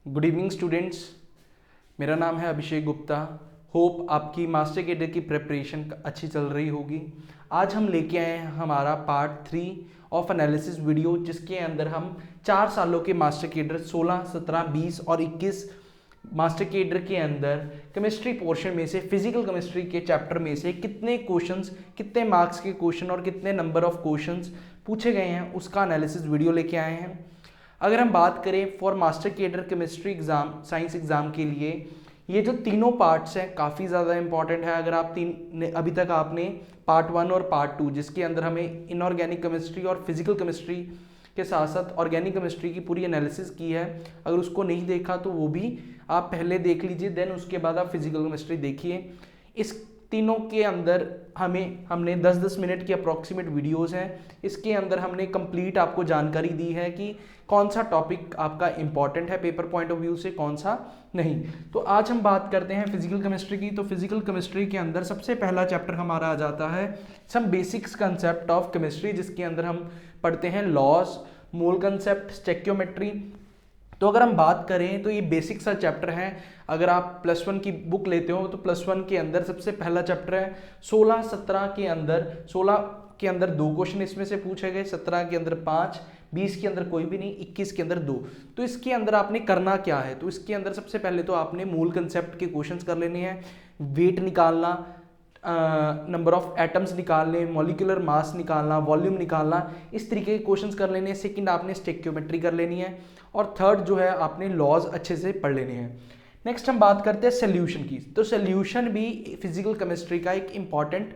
Good evening students, मेरा नाम है अभिषेक गुप्ता। होप आपकी मास्टर कैडर की प्रिपरेशन अच्छी चल रही होगी। आज हम लेके आए हैं हमारा पार्ट 3 ऑफ एनालिसिस वीडियो, जिसके अंदर हम 4 सालों के मास्टर कैडर 16, 17, 20 और 21 मास्टर कैडर के अंदर केमिस्ट्री पोर्शन में से फिजिकल केमिस्ट्री के चैप्टर में से कितने क्वेश्चंस, कितने मार्क्स के क्वेश्चन और कितने नंबर ऑफ क्वेश्चंस पूछे गए हैं उसका एनालिसिस वीडियो लेके आए हैं। अगर हम बात करें for master cadre chemistry exam, science exam के लिए ये जो तीनों पार्ट्स हैं काफ़ी ज़्यादा इंपॉर्टेंट है। अगर आप अभी तक आपने पार्ट 1 और पार्ट 2, जिसके अंदर हमें इनऑर्गेनिक केमिस्ट्री और फिजिकल केमिस्ट्री के साथ साथ ऑर्गेनिक केमिस्ट्री की पूरी एनालिसिस की है, अगर उसको नहीं देखा तो वो भी आप पहले देख लीजिए, देन उसके बाद आप फिजिकल केमिस्ट्री देखिए। इस तीनों के अंदर हमने 10-10 मिनट की अप्रॉक्सीमेट वीडियोस हैं। इसके अंदर हमने कंप्लीट आपको जानकारी दी है कि कौन सा टॉपिक आपका इंपॉर्टेंट है पेपर पॉइंट ऑफ व्यू से, कौन सा नहीं। तो आज हम बात करते हैं फिजिकल केमिस्ट्री की। तो फिजिकल केमिस्ट्री के अंदर सबसे पहला चैप्टर हमारा आ जाता है some basics concept of chemistry, जिसके अंदर हम पढ़ते हैं लॉज, मोल कंसेप्ट, स्टेक्योमेट्री। तो अगर हम बात करें तो ये बेसिक सा चैप्टर है। अगर आप +1 की बुक लेते हो तो +1 के अंदर सबसे पहला चैप्टर है। 16 के अंदर 2 क्वेश्चन इसमें से पूछे गए, 17 के अंदर 5, 20 के अंदर कोई भी नहीं, 21 के अंदर 2। तो इसके अंदर आपने करना क्या है, तो इसके अंदर सबसे पहले तो आपने मूल कंसेप्ट के क्वेश्चंस कर लेने हैं, वेट निकालना, नंबर ऑफ एटम्स निकालने, मॉलिक्यूलर मास निकालना, वॉल्यूम निकालना, इस तरीके के क्वेश्चंस कर लेने हैं। सेकंड आपने स्टेक्योमेट्री कर लेनी है और थर्ड जो है आपने लॉज अच्छे से पढ़ लेने हैं। नेक्स्ट हम बात करते हैं सोल्यूशन की। तो सोल्यूशन भी फिजिकल केमिस्ट्री का एक इंपॉर्टेंट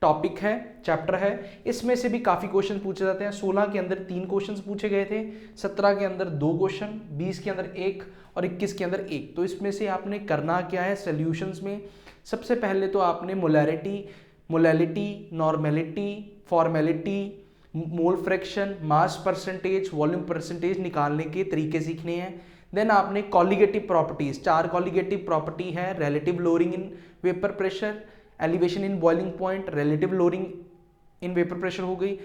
टॉपिक है, चैप्टर है। इसमें से भी काफ़ी क्वेश्चन पूछे जाते हैं। 16 के अंदर 3 क्वेश्चन पूछे गए थे, 17 के अंदर 2 क्वेश्चन, 20 के अंदर 1 और 21 के अंदर 1। तो इसमें से आपने करना क्या है सोल्यूशंस में, सबसे पहले तो आपने molality, normality, formality, mole fraction, mass percentage, volume percentage निकालने के तरीके सीखने हैं। देन आपने कॉलिगेटिव प्रॉपर्टीज, 4 कॉलिगेटिव प्रॉपर्टी है। Relative lowering in vapour pressure, elevation in boiling point, relative lowering in vapour pressure हो गई,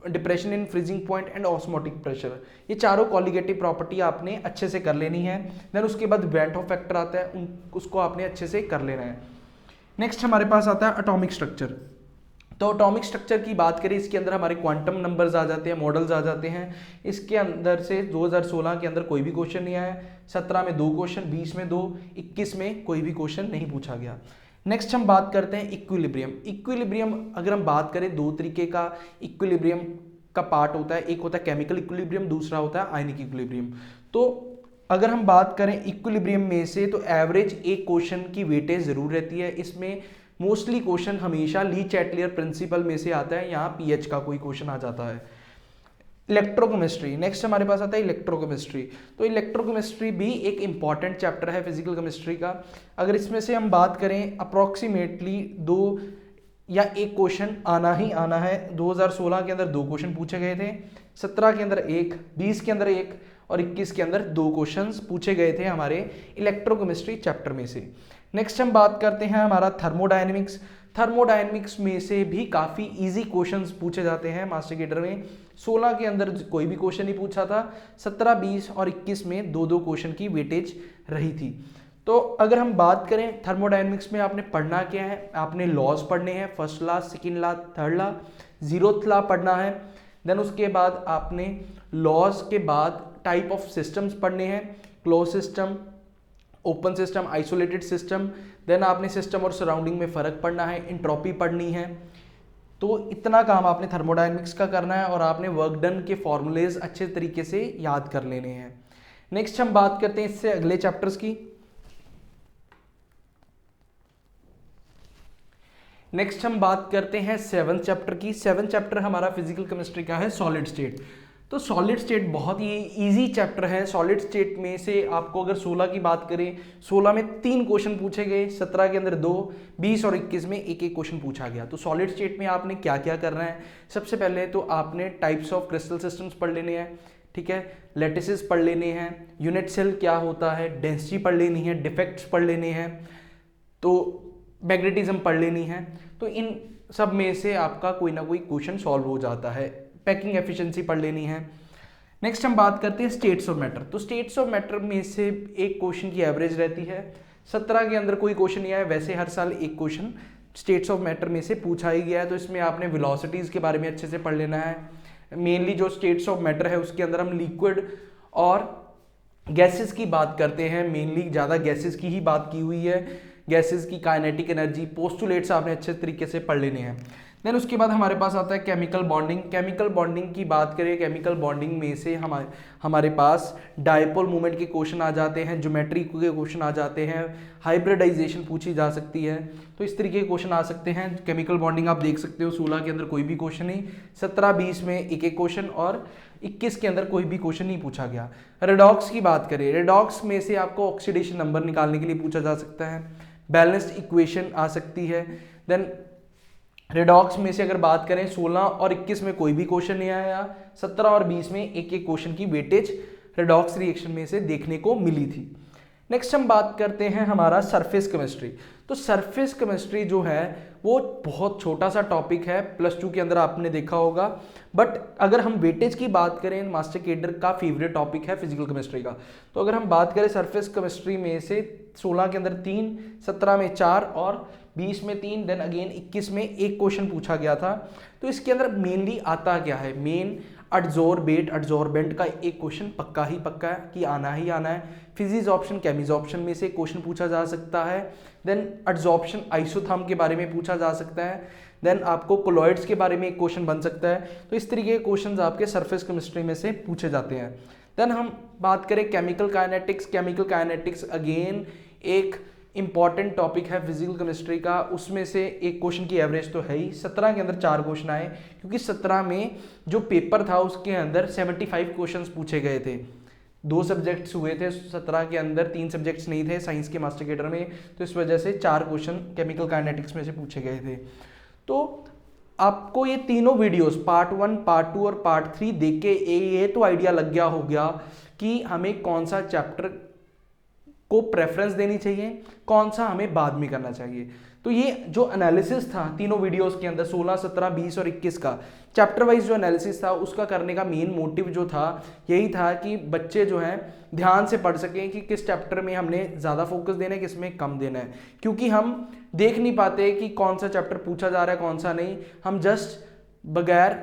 depression in freezing point and osmotic pressure. ये चारों कॉलिगेटिव प्रॉपर्टी आपने अच्छे से कर लेनी है। देन उसके बाद वेट ऑफ फैक्टर आता है, उसको आपने अच्छे से कर लेना है। नेक्स्ट हमारे पास आता है एटॉमिक स्ट्रक्चर। तो एटॉमिक स्ट्रक्चर की बात करें, इसके अंदर हमारे क्वांटम नंबर्स आ जाते हैं, मॉडल्स आ जाते हैं। इसके अंदर से 2016 के अंदर कोई भी क्वेश्चन नहीं आया, 17 में 2 क्वेश्चन, 20 में 2, 21 में कोई भी क्वेश्चन नहीं पूछा गया। नेक्स्ट हम बात करते हैं इक्विलिब्रियम। इक्विलिब्रियम अगर हम बात करें, 2 तरीके का इक्विलिब्रियम का पार्ट होता है, एक होता है केमिकल इक्विलिब्रियम, दूसरा होता है आयनिक इक्विलिब्रियम। तो अगर हम बात करें इक्विलिब्रियम में से, तो एवरेज एक क्वेश्चन की वेटेज जरूर रहती है। इसमें मोस्टली क्वेश्चन हमेशा ली चैटलियर प्रिंसिपल में से आता है, यहाँ पीएच का कोई क्वेश्चन आ जाता है। इलेक्ट्रोकेमिस्ट्री, नेक्स्ट हमारे पास आता है इलेक्ट्रोकेमिस्ट्री। तो इलेक्ट्रोकेमिस्ट्री भी एक इंपॉर्टेंट चैप्टर है फिजिकल केमिस्ट्री का। अगर इसमें से हम बात करें, अप्रॉक्सीमेटली 2 या 1 क्वेश्चन आना ही आना है। 2016 के अंदर 2 क्वेश्चन पूछे गए थे, 17 के अंदर 1, 20 के अंदर 1 और 21 के अंदर 2 क्वेश्चंस पूछे गए थे हमारे इलेक्ट्रोकेमिस्ट्री चैप्टर में से। नेक्स्ट हम बात करते हैं हमारा थर्मोडायनेमिक्स। थर्मोडायनेमिक्स में से भी काफ़ी इजी क्वेश्चंस पूछे जाते हैं मास्टर कैडर में। 16 के अंदर कोई भी क्वेश्चन नहीं पूछा था, 17, 20 और 21 में 2-2 क्वेश्चन की वेटेज रही थी। तो अगर हम बात करें थर्मोडायनेमिक्स में आपने पढ़ना क्या है, आपने लॉज पढ़ने हैं, first law, second law, third law, 0th law पढ़ना है। देन उसके बाद आपने लॉज के बाद टाइप ऑफ सिस्टम्स पढ़ने हैं, close system, open system, isolated system. Then आपने सिस्टम और सराउंडिंग में फ़र्क पढ़ना है, इंट्रोपी पढ़नी है। तो इतना काम आपने थर्मोडायनेमिक्स का करना है और आपने वर्क डन के फॉर्मूलेज अच्छे तरीके से याद कर लेने हैं। नेक्स्ट हम बात करते हैं इससे अगले चैप्टर्स की। नेक्स्ट हम बात करते हैं 7th चैप्टर की। 7th चैप्टर हमारा फिजिकल केमिस्ट्री का है सॉलिड स्टेट। तो सॉलिड स्टेट बहुत ही इजी चैप्टर है। सॉलिड स्टेट में से आपको अगर 16 की बात करें, 16 में 3 क्वेश्चन पूछे गए, 17 के अंदर 2, 20 और 21 में 1-1 क्वेश्चन पूछा गया। तो सॉलिड स्टेट में आपने क्या क्या करना है, सबसे पहले तो आपने टाइप्स ऑफ क्रिस्टल सिस्टम्स पढ़ लेने हैं, ठीक है, लैटिसेस पढ़ लेने हैं, यूनिट सेल क्या होता है, डेंसिटी पढ़ लेनी है, डिफेक्ट्स पढ़ लेने हैं, तो मैग्नेटिज्म पढ़ लेनी है। तो इन सब में से आपका कोई ना कोई क्वेश्चन सॉल्व हो जाता है। पैकिंग एफिशिएंसी पढ़ लेनी है। नेक्स्ट हम बात करते हैं स्टेट्स ऑफ मैटर। तो स्टेट्स ऑफ मैटर में से एक क्वेश्चन की एवरेज रहती है, 17 के अंदर कोई क्वेश्चन नहीं आया, वैसे हर साल एक क्वेश्चन स्टेट्स ऑफ मैटर में से पूछा ही गया है। तो इसमें आपने वेलोसिटीज़ के बारे में अच्छे से पढ़ लेना है। मेनली जो स्टेट्स ऑफ मैटर है उसके अंदर हम लिक्विड और गैसेस की बात करते हैं, मेनली ज़्यादा गैसेस की ही बात की हुई है। गैसेस की काइनेटिक एनर्जी, पोस्टुलेट्स आपने अच्छे तरीके से पढ़ लेने हैं। देन उसके बाद हमारे पास आता है केमिकल बॉन्डिंग। केमिकल बॉन्डिंग की बात करें, केमिकल बॉन्डिंग में से हमारे पास डायपोल मूवमेंट के क्वेश्चन आ जाते हैं, ज्योमेट्री के क्वेश्चन आ जाते हैं, हाइब्रिडाइजेशन पूछी जा सकती है। तो इस तरीके के क्वेश्चन आ सकते हैं। केमिकल बॉन्डिंग आप देख सकते हो 16 के अंदर कोई भी क्वेश्चन नहीं, 17, 20 में एक एक क्वेश्चन और 21 के अंदर कोई भी क्वेश्चन नहीं पूछा गया। रेडॉक्स की बात करें, रेडॉक्स में से आपको ऑक्सीडेशन नंबर निकालने के लिए पूछा जा सकता है, बैलेंस्ड इक्वेशन आ सकती है। देन रेडॉक्स में से अगर बात करें 16 और 21 में कोई भी क्वेश्चन नहीं आया, 17 और 20 में एक एक क्वेश्चन की वेटेज रेडॉक्स रिएक्शन में से देखने को मिली थी। नेक्स्ट हम बात करते हैं हमारा सरफेस केमिस्ट्री। तो सरफेस केमिस्ट्री जो है वो बहुत छोटा सा टॉपिक है, +2 के अंदर आपने देखा होगा, बट अगर हम वेटेज की बात करें, मास्टर केडर का फेवरेट टॉपिक है फिजिकल केमिस्ट्री का। तो अगर हम बात करें सरफेस केमिस्ट्री में से 16 के अंदर 3, 17 में 4 और 20 में 3, देन अगेन 21 में एक क्वेश्चन पूछा गया था। तो इसके अंदर मेनली आता क्या है, मेन एडजॉर्बेंट का एक क्वेश्चन पक्का ही पक्का है कि आना ही आना है। फिजिक्स ऑप्शन, केमिज ऑप्शन में से क्वेश्चन पूछा जा सकता है। देन एडजॉर्प्शन आइसोथर्म के बारे में पूछा जा सकता है। देन आपको कोलॉइड्स के बारे में एक क्वेश्चन बन सकता है। तो इस तरीके के क्वेश्चन आपके सरफेस केमिस्ट्री में से पूछे जाते हैं। देन हम बात करें chemical kinetics. Chemical kinetics again एक इंपॉर्टेंट टॉपिक है फिजिकल केमिस्ट्री का, उसमें से एक क्वेश्चन की एवरेज तो है ही। 17 के अंदर 4 क्वेश्चन आए, क्योंकि 17 में जो पेपर था उसके अंदर 75 क्वेश्चंस पूछे गए थे। 2 सब्जेक्ट्स हुए थे 17 के अंदर, 3 सब्जेक्ट्स नहीं थे साइंस के मास्टर केडर में, तो इस वजह से 4 क्वेश्चन केमिकल काइनेटिक्स में से पूछे गए थे। तो आपको ये तीनों वीडियोस पार्ट 1, पार्ट 2 और पार्ट 3 देख के ये तो आइडिया लग गया हो गया कि हमें कौन सा चैप्टर को प्रेफरेंस देनी चाहिए, कौन सा हमें बाद में करना चाहिए। तो ये जो एनालिसिस था तीनों वीडियोस के अंदर 16, 17, 20 और 21 का चैप्टर वाइज जो एनालिसिस था, उसका करने का मेन मोटिव जो था यही था कि बच्चे जो हैं ध्यान से पढ़ सकें कि किस चैप्टर में हमने ज़्यादा फोकस देना है, किस में कम देना है। क्योंकि हम देख नहीं पाते कि कौन सा चैप्टर पूछा जा रहा है कौन सा नहीं, हम जस्ट बगैर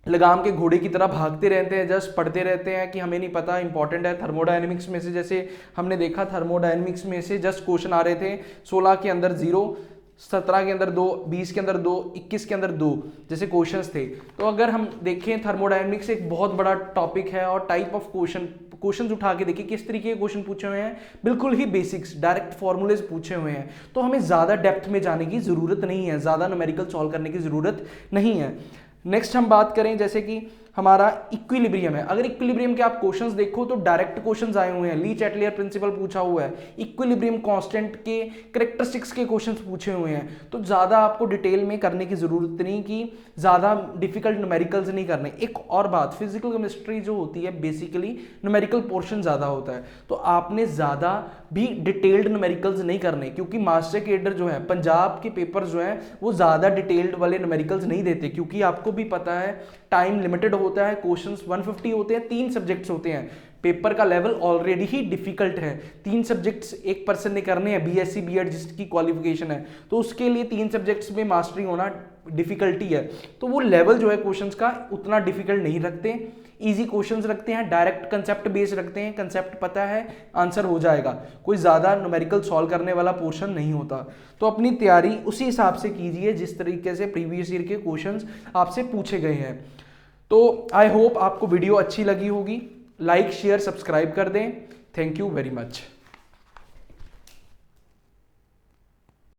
लगाम के घोड़े की तरह भागते रहते हैं, जस्ट पढ़ते रहते हैं कि हमें नहीं पता इंपॉर्टेंट है। थर्मोडायनेमिक्स में से जैसे हमने देखा, थर्मोडायनेमिक्स में से जस्ट क्वेश्चन आ रहे थे 16 के अंदर 0, 17 के अंदर 2, 20 के अंदर 2, 21 के अंदर 2 जैसे क्वेश्चंस थे। तो अगर हम देखें थर्मोडायनेमिक्स एक बहुत बड़ा टॉपिक है और टाइप ऑफ क्वेश्चन उठा के देखिए किस तरीके के क्वेश्चन पूछे हुए हैं, बिल्कुल ही बेसिक्स डायरेक्ट फॉर्मूलेज पूछे हुए हैं। तो हमें ज़्यादा डेप्थ में जाने की ज़रूरत नहीं है, ज़्यादा न्यूमेरिकल सॉल्व करने की ज़रूरत नहीं है। नेक्स्ट हम बात करें जैसे कि हमारा इक्विलिब्रियम है। अगर इक्विलिब्रियम के आप क्वेश्चंस देखो तो डायरेक्ट क्वेश्चंस आए हुए हैं, ली चैटलियर प्रिंसिपल पूछा हुआ है, इक्विलिब्रियम कांस्टेंट के कैरेक्टरिस्टिक्स के क्वेश्चंस पूछे हुए हैं। तो ज़्यादा आपको डिटेल में करने की ज़रूरत नहीं कि ज़्यादा डिफिकल्ट न्यूमेरिकल्स नहीं करने। एक और बात, फिजिकल केमिस्ट्री जो होती है बेसिकली न्यूमेरिकल पोर्शन ज़्यादा होता है, तो आपने ज़्यादा भी डिटेल्ड न्यूमेरिकल्स नहीं करने, क्योंकि मास्टर केडर जो है पंजाब के पेपर जो है वो ज़्यादा डिटेल्ड वाले न्यूमेरिकल्स नहीं देते, क्योंकि आपको भी पता है टाइम लिमिटेड होता है, क्वेश्चंस 150 होते हैं, 3 सब्जेक्ट्स होते हैं, पेपर का लेवल ऑलरेडी ही डिफिकल्ट है, 3 सब्जेक्ट्स एक पर्सन ने करने हैं, बीएससी बीएड जिसकी क्वालिफिकेशन है, तो उसके लिए 3 सब्जेक्ट्स में मास्टरी होना डिफिकल्टी है। तो वो लेवल जो है क्वेश्चंस का उतना डिफिकल्ट नहीं रखते, इजी क्वेश्चंस रखते हैं, डायरेक्ट कंसेप्ट बेस्ड रखते हैं, कंसेप्ट पता है आंसर हो जाएगा, कोई ज़्यादा न्यूमेरिकल सॉल्व करने वाला पोर्शन नहीं होता। तो अपनी तैयारी उसी हिसाब से कीजिए जिस तरीके से प्रीवियस ईयर के क्वेश्चंस आपसे पूछे गए हैं। तो आई होप आपको वीडियो अच्छी लगी होगी, लाइक शेयर सब्सक्राइब कर दें। Thank you very much.